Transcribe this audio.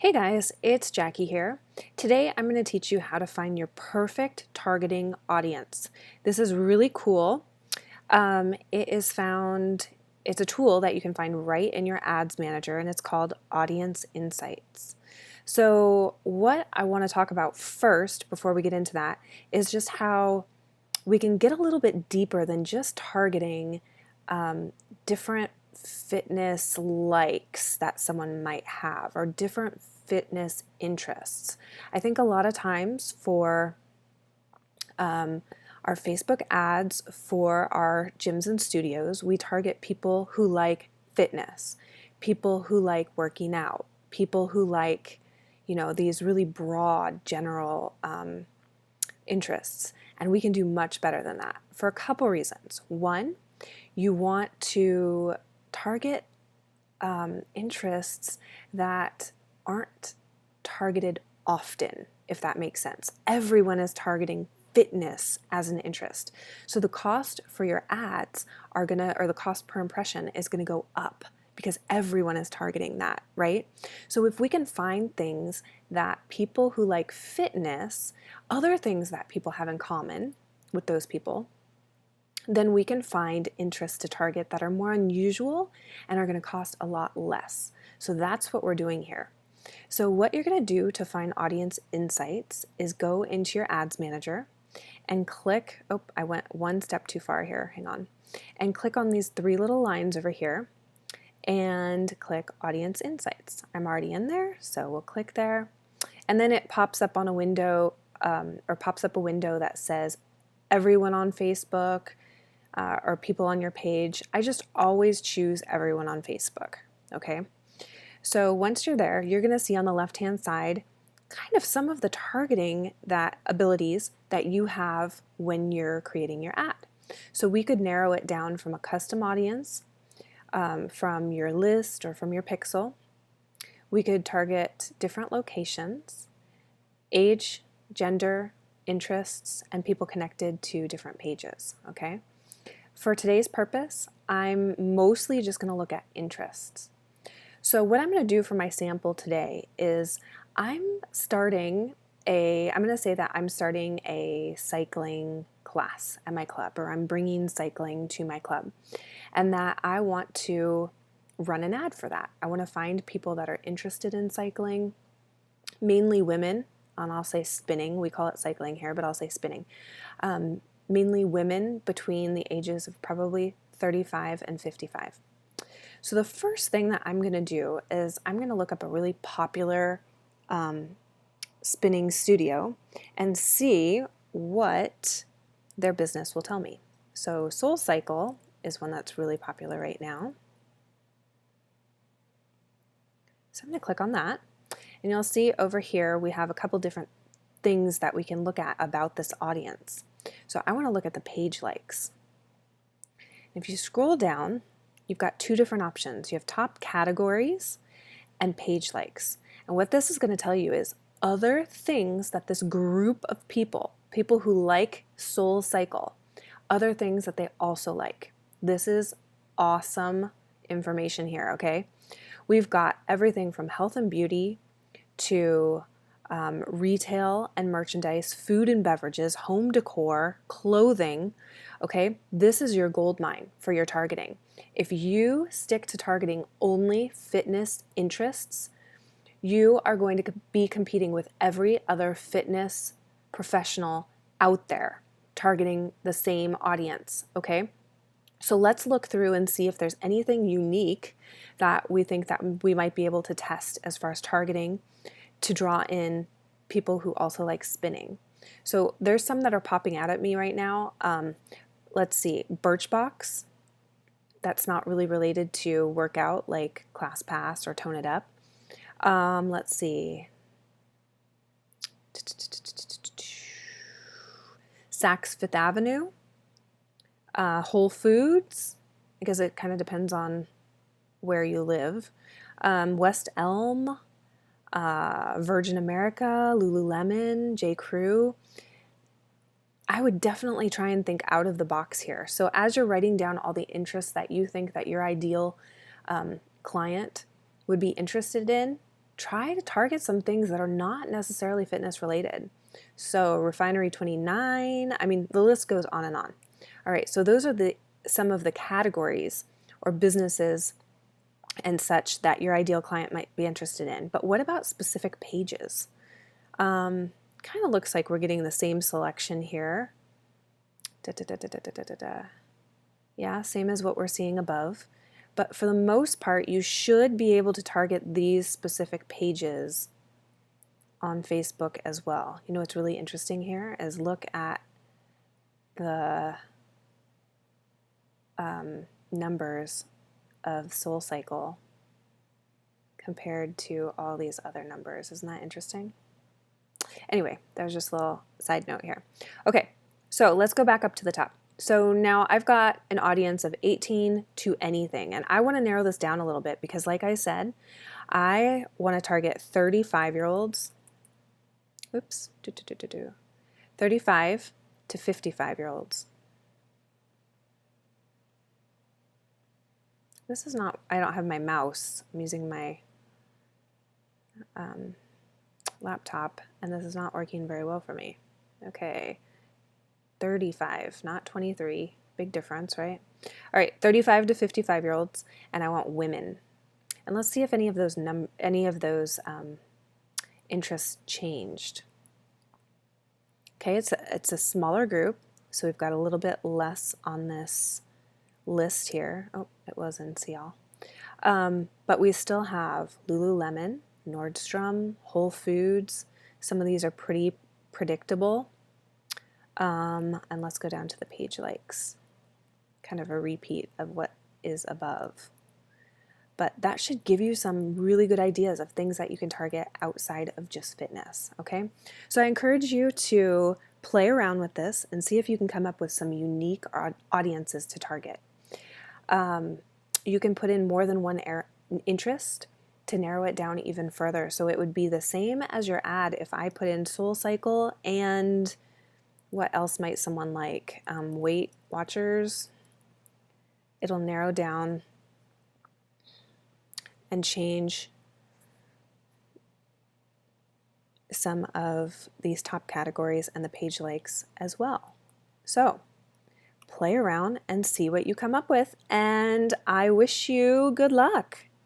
Hey guys, it's Jackie here. Today I'm going to teach you how to find your perfect targeting audience. This is really cool. It's a tool that you can find right in your ads manager, and it's called Audience Insights. So what I want to talk about first before we get into that is just how we can get a little bit deeper than just targeting different fitness likes that someone might have or different fitness interests. I think a lot of times for our Facebook ads for our gyms and studios, we target people who like fitness, people who like working out, people who like, these really broad general interests. And we can do much better than that for a couple reasons. One, you want to target interests that aren't targeted often, if that makes sense. Everyone is targeting fitness as an interest. So the cost for your ads or the cost per impression is gonna go up because everyone is targeting that, right? So if we can find things that people who like fitness, other things that people have in common with those people, then we can find interests to target that are more unusual and are going to cost a lot less. So that's what we're doing here. So what you're going to do to find audience insights is go into your ads manager and click, I went one step too far here, hang on, and click on these three little lines over here and click audience insights. I'm already in there, so we'll click there. And then it pops up on a window pops up a window that says everyone on Facebook, or people on your page. I just always choose everyone on Facebook, okay? So once you're there, you're gonna see on the left-hand side kind of some of the targeting abilities that you have when you're creating your ad. So we could narrow it down from a custom audience, from your list or from your pixel. We could target different locations, age, gender, interests, and people connected to different pages, okay? For today's purpose, I'm mostly just going to look at interests. So what I'm going to do for my sample today is I'm going to say that I'm starting a cycling class at my club, or I'm bringing cycling to my club, and that I want to run an ad for that. I want to find people that are interested in cycling, mainly women, and I'll say spinning. We call it cycling here, but I'll say spinning. Mainly women between the ages of probably 35 and 55. So the first thing that I'm going to do is I'm going to look up a really popular spinning studio and see what their business will tell me. So SoulCycle is one that's really popular right now. So I'm going to click on that, and you'll see over here we have a couple different things that we can look at about this audience. So I want to look at the page likes. If you scroll down, you've got two different options. You have top categories and page likes. And what this is going to tell you is other things that this group of people who like SoulCycle, other things that they also like. This is awesome information here, okay? We've got everything from health and beauty to retail and merchandise, food and beverages, home decor, clothing, okay? This is your gold mine for your targeting. If you stick to targeting only fitness interests, you are going to be competing with every other fitness professional out there targeting the same audience, okay? So let's look through and see if there's anything unique that we think that we might be able to test as far as targeting to draw in people who also like spinning. So there's some that are popping out at me right now. Let's see, Birchbox. That's not really related to workout like ClassPass or Tone It Up. Let's see. Saks Fifth Avenue. Whole Foods, because it kind of depends on where you live. West Elm. Virgin America, Lululemon, J. Crew. I would definitely try and think out of the box here. So as you're writing down all the interests that you think that your ideal client would be interested in, try to target some things that are not necessarily fitness related. So Refinery 29, I mean, the list goes on and on. All right, so those are some of the categories or businesses and such that your ideal client might be interested in. But what about specific pages? Kind of looks like we're getting the same selection here. Yeah, same as what we're seeing above. But for the most part, you should be able to target these specific pages on Facebook as well. You know what's really interesting here is look at the numbers of SoulCycle compared to all these other numbers. Isn't that interesting? Anyway, that was just a little side note here. Okay, so let's go back up to the top. So now I've got an audience of 18 to anything, and I want to narrow this down a little bit because, like I said, I want to target 35-year-olds. Oops, 35 to 55-year-olds. This is not, I don't have my mouse. I'm using my laptop, and this is not working very well for me. Okay, 35, not 23. Big difference, right? All right, 35 to 55-year-olds, and I want women. And let's see if any of those interests changed. Okay, it's a smaller group, so we've got a little bit less on this list here. Oh, it was in Seattle. But we still have Lululemon, Nordstrom, Whole Foods. Some of these are pretty predictable. And let's go down to the page likes. Kind of a repeat of what is above. But that should give you some really good ideas of things that you can target outside of just fitness, okay? So I encourage you to play around with this and see if you can come up with some unique audiences to target. You can put in more than one interest to narrow it down even further. So it would be the same as your ad if I put in SoulCycle and what else might someone like? Weight Watchers. It'll narrow down and change some of these top categories and the page likes as well. So play around and see what you come up with, and I wish you good luck.